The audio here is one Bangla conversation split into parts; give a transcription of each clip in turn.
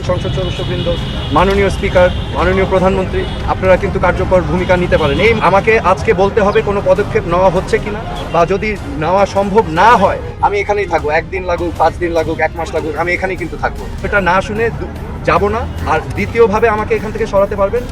সংসদ সদস্যবৃন্দ, মাননীয় স্পিকার, মাননীয় প্রধানমন্ত্রী, আপনারা কিন্তু কার্যকর ভূমিকা নিতে পারেন। এই আমাকে আজকে বলতে হবে কোনো পদক্ষেপ নেওয়া হচ্ছে কিনা, বা যদি নেওয়া সম্ভব না হয় আমি এখানেই থাকবো। 1 দিন লাগুক, 5 দিন লাগুক, 1 মাস লাগুক, আমি এখানেই কিন্তু থাকবো। এটা না শুনে যাব না। আর দ্বিতীয়ভাবে আমাকে এখান থেকে সরাতে পারবেন।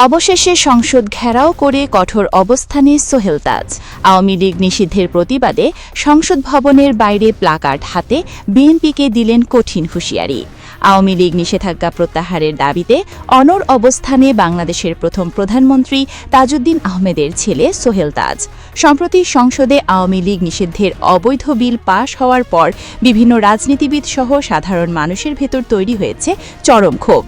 অবশেষে সংসদ ঘেরাও করে কঠোর অবস্থানে সোহেল তাজ। আওয়ামী লীগ নিষিদ্ধের প্রতিবাদে সংসদ ভবনের বাইরে প্লাকার্ড হাতে বিএনপিকে দিলেন কঠিন হুঁশিয়ারি। আওয়ামী লীগ নিষেধাজ্ঞা প্রত্যাহারের দাবিতে অনড় অবস্থানে বাংলাদেশের প্রথম প্রধানমন্ত্রী তাজউদ্দিন আহমেদের ছেলে সোহেল তাজ। সম্প্রতি সংসদে আওয়ামী লীগ নিষিদ্ধের অবৈধ বিল পাশ হওয়ার পর বিভিন্ন রাজনীতিবিদ সহ সাধারণ মানুষের ভেতর তৈরি হয়েছে চরম ক্ষোভ।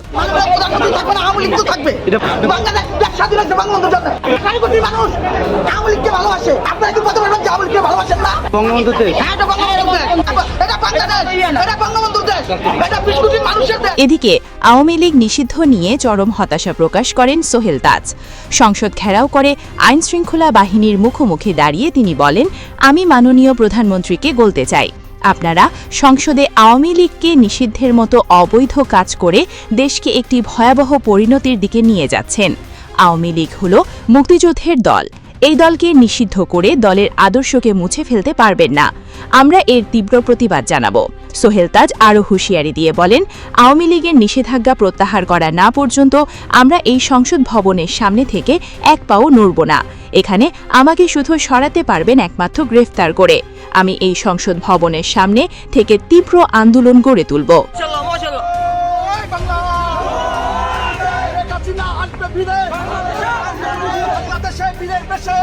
এদিকে আওয়ামী লীগ নিষিদ্ধ নিয়ে চরম হতাশা প্রকাশ করেন সোহেল তাজ। সংসদ ঘেরাও করে আইন শৃঙ্খলা বাহিনীর মুখোমুখি দাঁড়িয়ে তিনি বলেন, আমি মাননীয় প্রধানমন্ত্রীকে বলতে চাই, আপনারা সংসদে আওয়ামী লীগকে নিষিদ্ধের মতো অবৈধ কাজ করে দেশকে একটি ভয়াবহ পরিণতির দিকে নিয়ে যাচ্ছেন। আওয়ামী লীগ হল মুক্তিযুদ্ধের দল। এই দলকে নিষিদ্ধ করে দলের আদর্শকে মুছে ফেলতে পারবেন না। আমরা এর তীব্র প্রতিবাদ জানাব। সোহেল তাজ আরও হুঁশিয়ারি দিয়ে বলেন, আওয়ামী লীগের নিষেধাজ্ঞা প্রত্যাহার করা না পর্যন্ত আমরা এই সংসদ ভবনের সামনে থেকে এক পাও নড়ব না। এখানে আমাকে শুধু সরাতে পারবেন একমাত্র গ্রেফতার করে। আমি এই সংসদ ভবনের সামনে থেকে তীব্র আন্দোলন গড়ে তুলব। বাংলাদেশে বীরের বেশে